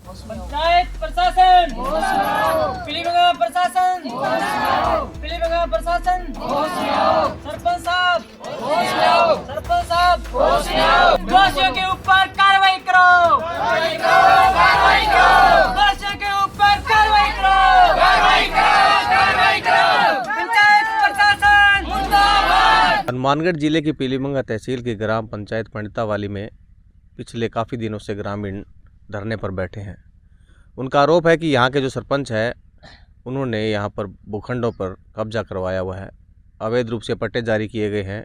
पंचायत प्रशासन, पीलीभंगा प्रशासन, पीलीभंगा प्रशासन, सरपंच साहब, दोषियों के ऊपर कार्रवाई करो, दोषियों के ऊपर कार्रवाई करो, पंचायत प्रशासन मुर्दाबाद। हनुमानगढ़ जिले की पीलीभंगा तहसील की ग्राम पंचायत पंडितावाली में पिछले काफ़ी दिनों से ग्रामीण धरने पर बैठे हैं। उनका आरोप है कि यहाँ के जो सरपंच है उन्होंने यहाँ पर भूखंडों पर कब्जा करवाया हुआ है, अवैध रूप से पट्टे जारी किए गए हैं।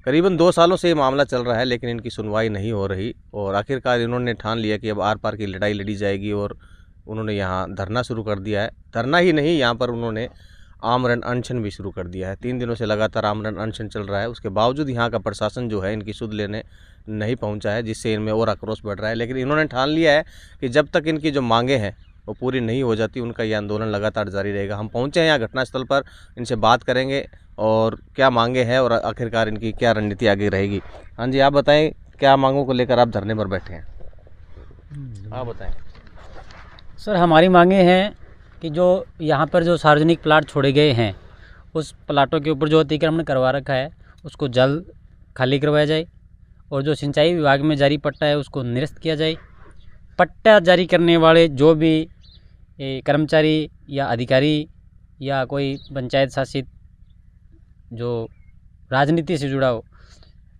करीबन 2 सालों से ये मामला चल रहा है, लेकिन इनकी सुनवाई नहीं हो रही और आखिरकार इन्होंने ठान लिया कि अब आर पार की लड़ाई लड़ी जाएगी और उन्होंने यहाँ धरना शुरू कर दिया है। धरना ही नहीं, यहाँ पर उन्होंने आमरण अनशन भी शुरू कर दिया है। 3 दिनों से लगातार आमरण अनशन चल रहा है। उसके बावजूद यहाँ का प्रशासन जो है इनकी सुध लेने नहीं पहुँचा है, जिससे इनमें और आक्रोश बढ़ रहा है। लेकिन इन्होंने ठान लिया है कि जब तक इनकी जो मांगे हैं वो पूरी नहीं हो जाती, उनका ये आंदोलन लगातार जारी रहेगा। हम पहुँचे हैं यहाँ घटनास्थल पर, इनसे बात करेंगे और क्या मांगे हैं और आखिरकार इनकी क्या रणनीति आगे रहेगी। हाँ जी, आप बताएं, क्या मांगों को लेकर आप धरने पर बैठे हैं? आप बताएं। सर, हमारी मांगे हैं कि जो यहाँ पर जो सार्वजनिक प्लाट छोड़े गए हैं, उस प्लाटों के ऊपर जो अतिक्रमण करवा रखा है उसको जल्द खाली करवाया जाए और जो सिंचाई विभाग में जारी पट्टा है उसको निरस्त किया जाए। पट्टा जारी करने वाले जो भी कर्मचारी या अधिकारी या कोई पंचायत शासित जो राजनीति से जुड़ा हो,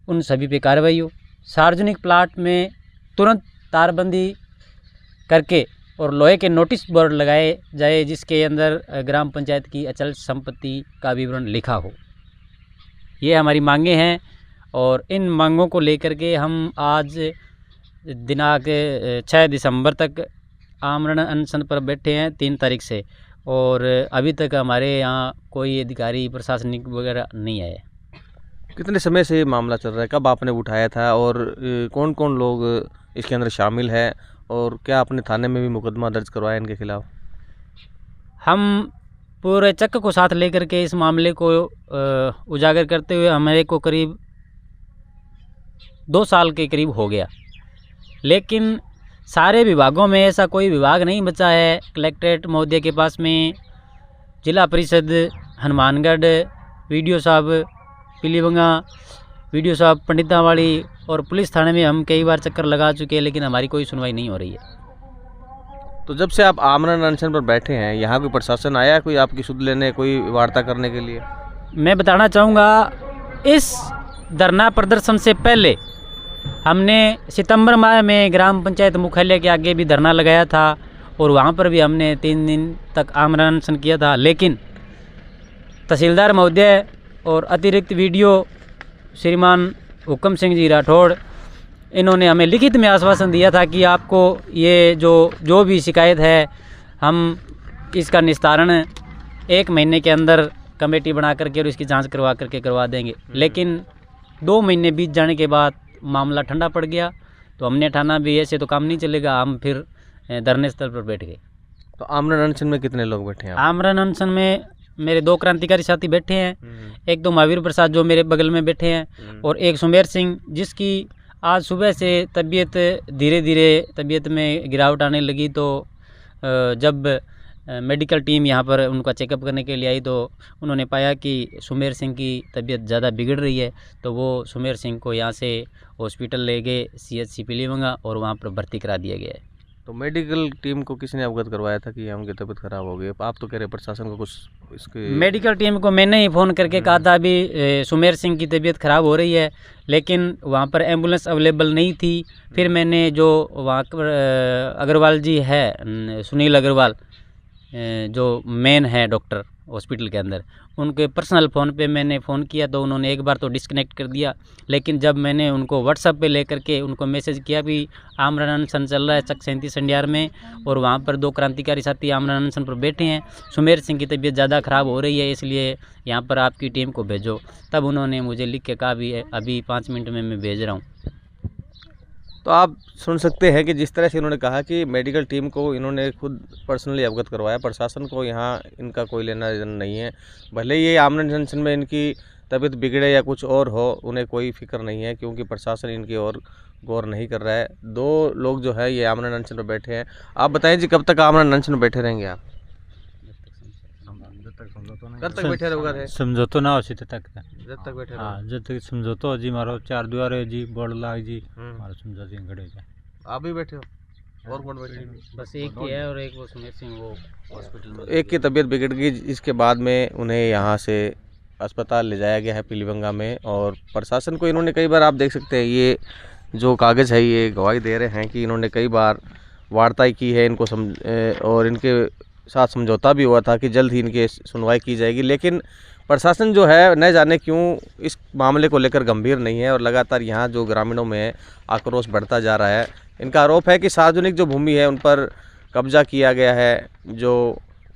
उन सभी पे कार्रवाई हो। सार्वजनिक प्लाट में तुरंत तारबंदी करके और लोहे के नोटिस बोर्ड लगाए जाए जिसके अंदर ग्राम पंचायत की अचल संपत्ति का विवरण लिखा हो। ये हमारी मांगे हैं और इन मांगों को लेकर के हम आज दिनांक 6 दिसंबर तक आमरण अनशन पर बैठे हैं 3 तारीख से, और अभी तक हमारे यहाँ कोई अधिकारी प्रशासनिक वगैरह नहीं आए। कितने समय से ये मामला चल रहा है? कब आपने उठाया था और कौन कौन लोग इसके अंदर शामिल है और क्या आपने थाने में भी मुकदमा दर्ज करवाया इनके खिलाफ? हम पूरे चक्र को साथ लेकर के इस मामले को उजागर करते हुए हमारे को करीब 2 साल के करीब हो गया, लेकिन सारे विभागों में ऐसा कोई विभाग नहीं बचा है। कलेक्ट्रेट महोदय के पास में, जिला परिषद हनुमानगढ़, वीडियो साहब पीलीभंगा, वीडियो साहब पंडितावाली और पुलिस थाने में हम कई बार चक्कर लगा चुके हैं, लेकिन हमारी कोई सुनवाई नहीं हो रही है। तो जब से आप आमरण अनशन पर बैठे हैं, यहाँ कोई प्रशासन आया, कोई आपकी सुध लेने, कोई वार्ता करने के लिए? मैं बताना चाहूँगा, इस धरना प्रदर्शन से पहले हमने सितंबर माह में ग्राम पंचायत मुख्यालय के आगे भी धरना लगाया था और वहाँ पर भी हमने 3 दिन तक आमरण अनशन किया था। लेकिन तहसीलदार महोदय और अतिरिक्त वीडियो श्रीमान हुक्म सिंह जी राठौड़, इन्होंने हमें लिखित में आश्वासन दिया था कि आपको ये जो भी शिकायत है हम इसका निस्तारण 1 महीने के अंदर कमेटी बना करके और इसकी जांच करवा देंगे। लेकिन 2 महीने बीत जाने के बाद मामला ठंडा पड़ गया, तो हमने ठाना भी ऐसे तो काम नहीं चलेगा, हम फिर धरने स्थल पर बैठ गए। तो आमरण अनशन में कितने लोग बैठे हैं? आमरण अनशन में मेरे 2 क्रांतिकारी साथी बैठे हैं, एक तो महावीर प्रसाद जो मेरे बगल में बैठे हैं और एक सुमेर सिंह, जिसकी आज सुबह से तबीयत धीरे धीरे तबीयत में गिरावट आने लगी। तो जब मेडिकल टीम यहाँ पर उनका चेकअप करने के लिए आई तो उन्होंने पाया कि सुमेर सिंह की तबीयत ज़्यादा बिगड़ रही है, तो वो सुमेर सिंह को यहाँ से हॉस्पिटल ले गए CHC पीलीभंगा और वहाँ पर भर्ती करा दिया गया है। तो मेडिकल टीम को किसने अवगत करवाया था कि उनकी तबीयत खराब हो गई? आप तो कह रहे प्रशासन को कुछ इसके? मेडिकल टीम को मैंने ही फ़ोन करके कहा था अभी सुमेर सिंह की तबीयत ख़राब हो रही है, लेकिन वहाँ पर एम्बुलेंस अवेलेबल नहीं थी। फिर मैंने जो वहाँ पर अग्रवाल जी है, सुनील अग्रवाल, जो मेन है डॉक्टर हॉस्पिटल के अंदर, उनके पर्सनल फ़ोन पे मैंने फ़ोन किया तो उन्होंने एक बार तो डिस्कनेक्ट कर दिया। लेकिन जब मैंने उनको व्हाट्सएप पे लेकर के उनको मैसेज किया भी आमरण अनशन चल रहा है चक 37 संडियार में और वहाँ पर 2 क्रांतिकारी साथी आमरण अनशन पर बैठे हैं, सुमेर सिंह की तबीयत ज़्यादा ख़राब हो रही है, इसलिए यहाँ पर आपकी टीम को भेजो, तब उन्होंने मुझे लिख के कहा भी अभी 5 मिनट में मैं भेज रहा हूँ। तो आप सुन सकते हैं कि जिस तरह से इन्होंने कहा कि मेडिकल टीम को इन्होंने खुद पर्सनली अवगत करवाया, प्रशासन को यहाँ इनका कोई लेना देना नहीं है। भले ये आमरण अनशन में इनकी तबीयत बिगड़े या कुछ और हो, उन्हें कोई फिक्र नहीं है, क्योंकि प्रशासन इनकी और गौर नहीं कर रहा है। 2 लोग जो है ये आमरण अनशन पर बैठे हैं। आप बताएं जी, कब तक आमरण अनशन पर बैठे रहेंगे आप? कब तक बैठे रहोगे? समझौतो ना हो सीधे तक जब तक बैठे हाँ जब तक समझौतो हो जी मारो 4 द्वार है जी बोर्ड लाग जी रहोगे। मारो समझौते खड़े हो जाए। आप भी बैठे हो और कौन बैठे हैं? बस एक ही है और एक वो सुमेर सिंह वो हॉस्पिटल में एक की तबीयत बिगड़ गई, इसके बाद में उन्हें यहाँ से अस्पताल ले जाया गया है पीलीभंगा में। और प्रशासन को इन्होंने कई बार, आप देख सकते हैं ये जो कागज़ है ये गवाही दे रहे हैं कि इन्होंने कई बार वार्ता की है इनको और इनके साथ समझौता भी हुआ था कि जल्द ही इनकी सुनवाई की जाएगी। लेकिन प्रशासन जो है न जाने क्यों इस मामले को लेकर गंभीर नहीं है और लगातार यहाँ जो ग्रामीणों में आक्रोश बढ़ता जा रहा है। इनका आरोप है कि सार्वजनिक जो भूमि है उन पर कब्जा किया गया है। जो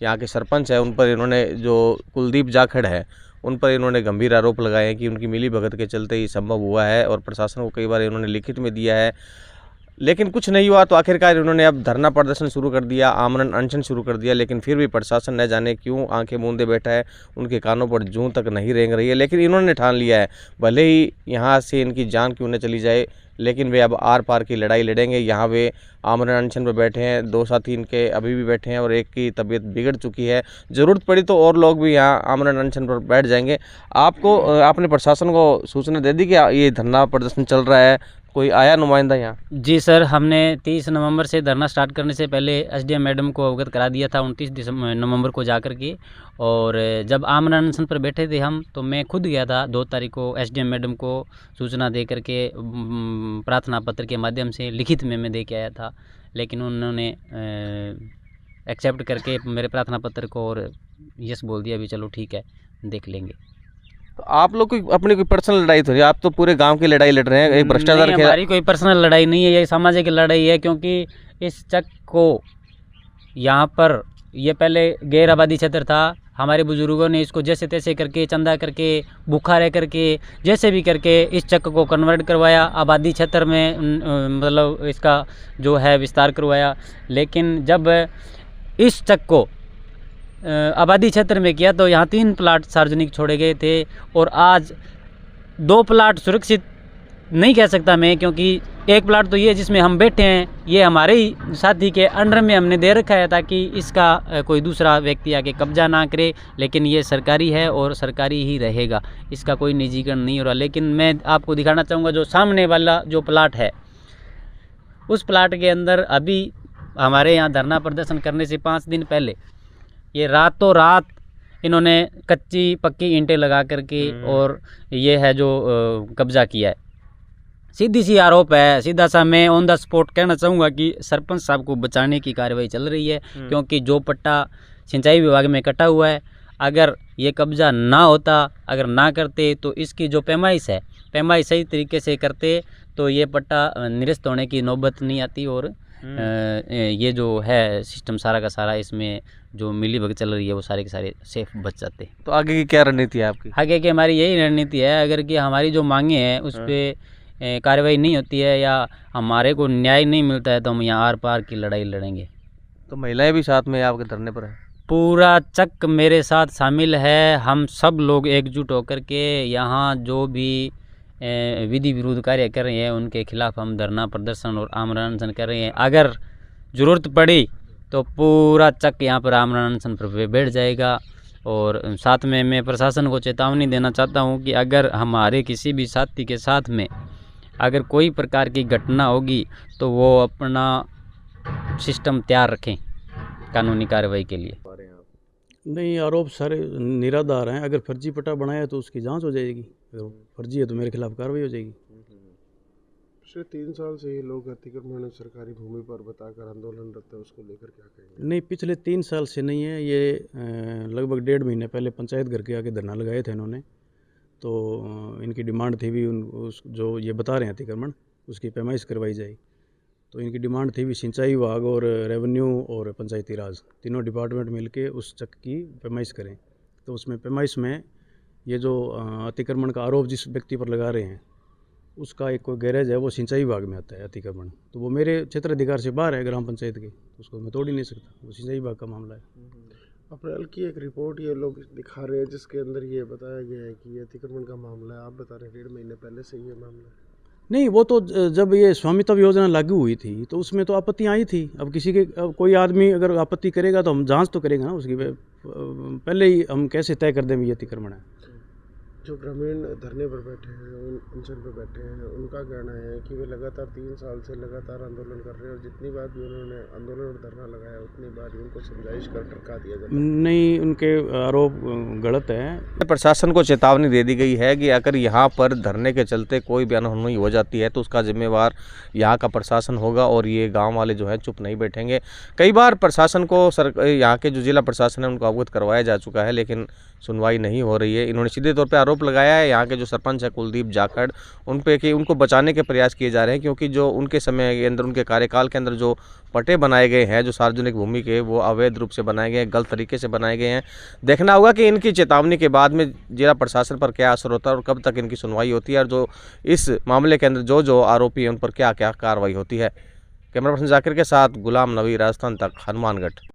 यहाँ के सरपंच है उन पर इन्होंने, जो कुलदीप जाखड़ है उन पर इन्होंने गंभीर आरोप लगाए हैं कि उनकी मिलीभगत के चलते ही संभव हुआ है और प्रशासन को कई बार इन्होंने लिखित में दिया है, लेकिन कुछ नहीं हुआ। तो आखिरकार इन्होंने अब धरना प्रदर्शन शुरू कर दिया, आमरण अनशन शुरू कर दिया। लेकिन फिर भी प्रशासन न जाने क्यों आंखें मूंदे बैठा है, उनके कानों पर जूं तक नहीं रेंग रही है। लेकिन इन्होंने ठान लिया है, भले ही यहाँ से इनकी जान क्यों न चली जाए, लेकिन वे अब आर पार की लड़ाई लड़ेंगे। यहाँ वे आमरण अनशन पर बैठे हैं, 2 साथी इनके अभी भी बैठे हैं और एक की तबीयत बिगड़ चुकी है। ज़रूरत पड़ी तो और लोग भी यहाँ आमरण अनशन पर बैठ जाएंगे। आपने प्रशासन को सूचना दे दी कि ये धरना प्रदर्शन चल रहा है? कोई आया नुमाइंदा यहाँ? जी सर, हमने 30 नवंबर से धरना स्टार्ट करने से पहले एसडीएम मैडम को अवगत करा दिया था 29 नवंबर को जाकर के। और जब आमरण अनशन पर बैठे थे हम, तो मैं खुद गया था 2 तारीख को एसडीएम मैडम को सूचना दे करके प्रार्थना पत्र के माध्यम से लिखित में मैं दे के आया था। लेकिन उन्होंने एक्सेप्ट करके मेरे प्रार्थना पत्र को और यस बोल दिया, अभी चलो ठीक है देख लेंगे। तो आप लोग कोई अपनी कोई पर्सनल लड़ाई तो नहीं, आप तो पूरे गांव की लड़ाई लड़ रहे हैं। एक भ्रष्टाचार नहीं, हमारी कोई पर्सनल लड़ाई नहीं है, ये सामाजिक लड़ाई है। क्योंकि इस चक को यहाँ पर ये पहले गैर आबादी क्षेत्र था, हमारे बुजुर्गों ने इसको जैसे तैसे करके चंदा करके भूखा रह करके जैसे भी करके इस चक को कन्वर्ट करवाया, आबादी क्षेत्र में मतलब इसका जो है विस्तार करवाया। लेकिन जब इस चक को आबादी क्षेत्र में किया तो यहाँ 3 प्लाट सार्वजनिक छोड़े गए थे और आज 2 प्लाट सुरक्षित नहीं कह सकता मैं, क्योंकि एक प्लाट तो ये जिसमें हम बैठे हैं ये हमारे ही साथी के अंडर में हमने दे रखा है ताकि इसका कोई दूसरा व्यक्ति आके कब्जा ना करे। लेकिन ये सरकारी है और सरकारी ही रहेगा, इसका कोई निजीकरण नहीं हो रहा। लेकिन मैं आपको दिखाना चाहूँगा जो सामने वाला जो प्लाट है, उस प्लाट के अंदर अभी हमारे यहाँ धरना प्रदर्शन करने से 5 दिन पहले ये रातों रात इन्होंने कच्ची पक्की ईंटें लगा करके और ये है जो कब्जा किया है। सीधी सी आरोप है, सीधा सा मैं ऑन द स्पॉट कहना चाहूँगा कि सरपंच साहब को बचाने की कार्रवाई चल रही है। क्योंकि जो पट्टा सिंचाई विभाग में कटा हुआ है, अगर ये कब्जा ना होता, अगर ना करते तो इसकी जो पैमाइश है, पैमाइश सही तरीके से करते तो ये पट्टा निरस्त होने की नौबत नहीं आती और ये जो है सिस्टम सारा का सारा, इसमें जो मिलीभगत चल रही है वो सारे के सारे सेफ बच जाते। तो आगे की क्या रणनीति है आपकी? आगे की हमारी यही रणनीति है, अगर कि हमारी जो मांगे हैं उस पर कार्रवाई नहीं होती है या हमारे को न्याय नहीं मिलता है तो हम यहाँ आर पार की लड़ाई लड़ेंगे। तो महिलाएं भी साथ में आपके धरने पर हैं? पूरा चक मेरे साथ शामिल है। हम सब लोग एकजुट होकर के यहाँ जो भी विधि विरुद्ध कार्य कर रहे हैं उनके खिलाफ हम धरना प्रदर्शन और आमरण अनशन कर रहे हैं। अगर ज़रूरत पड़ी तो पूरा चक यहाँ पर आमरण अनशन पर बैठ जाएगा। और साथ में मैं प्रशासन को चेतावनी देना चाहता हूँ कि अगर हमारे किसी भी साथी के साथ में अगर कोई प्रकार की घटना होगी तो वो अपना सिस्टम तैयार रखें कानूनी कार्रवाई के लिए। नहीं, आरोप सारे निराधार हैं। अगर फर्जी पट्टा बनाया तो उसकी जांच हो जाएगी, अगर फर्जी है तो मेरे खिलाफ कार्रवाई हो जाएगी। पिछले 3 साल से ये लोग अतिक्रमण सरकारी भूमि पर बताकर आंदोलनरत है, उसको लेकर क्या कहेंगे? नहीं, पिछले 3 साल से नहीं है ये, लगभग 1.5 महीने पहले पंचायत घर के आगे धरना लगाए थे इन्होंने। तो इनकी डिमांड थी भी उस जो ये बता रहे हैं अतिक्रमण, उसकी पैमाइश करवाई जाए। तो इनकी डिमांड थी भी सिंचाई विभाग और रेवेन्यू और पंचायती राज तीनों डिपार्टमेंट मिलके उस चक की पैमाइश करें। तो उसमें पैमाइश में ये जो अतिक्रमण का आरोप जिस व्यक्ति पर लगा रहे हैं उसका एक कोई गैरेज है, वो सिंचाई विभाग में आता है अतिक्रमण। तो वो मेरे क्षेत्राधिकार से बाहर है ग्राम पंचायत के, तो उसको मैं तोड़ ही नहीं सकता, वो सिंचाई विभाग का मामला है। अप्रैल की एक रिपोर्ट ये लोग दिखा रहे हैं जिसके अंदर ये बताया गया है कि ये अतिक्रमण का मामला है। आप बता रहे हैं 1.5 महीने पहले से ये मामला है। नहीं, वो तो जब ये स्वामित्व योजना लागू हुई थी तो उसमें तो आपत्तियाँ आई थी। अब किसी के अब कोई आदमी अगर आपत्ति करेगा तो हम जांच तो करेंगे ना उसकी। पहले ही हम कैसे तय कर दें ये अतिक्रमण है। जो ग्रामीण धरने पर बैठे हैं, अनशन पर बैठे हैं, उनका कहना है कि वे लगातार 3 साल से लगातार आंदोलन कर रहे हैं और जितनी बार भी उन्होंने आंदोलन और धरना लगाया उतनी बार ही उनको समझाइश कर टरका दिया जाता है। नहीं, उनके आरोप गलत है। प्रशासन को चेतावनी दे दी गई है कि अगर यहाँ पर धरने के चलते कोई भी अनहोनी हो जाती है तो उसका जिम्मेवार यहाँ का प्रशासन होगा और ये गांव वाले जो है चुप नहीं बैठेंगे। कई बार प्रशासन को यहाँ के जो जिला प्रशासन है उनको अवगत करवाया जा चुका है लेकिन सुनवाई नहीं हो रही है। इन्होंने सीधे तौर पे आरोप लगाया है यहाँ के जो सरपंच है कुलदीप जाखड़ उन पे कि उनको बचाने के प्रयास किए जा रहे हैं क्योंकि जो उनके समय के अंदर उनके कार्यकाल के अंदर जो पट्टे बनाए गए हैं जो सार्वजनिक भूमि के वो अवैध रूप से बनाए गए हैं, गलत तरीके से बनाए गए हैं। देखना होगा कि इनकी चेतावनी के बाद में जिला प्रशासन पर क्या असर होता है और कब तक इनकी सुनवाई होती है और जो इस मामले के अंदर जो आरोपी हैं उन पर क्या क्या कार्रवाई होती है। कैमरा पर्सन जाकिर के साथ गुलाम नबी, राजस्थान तक, हनुमानगढ़।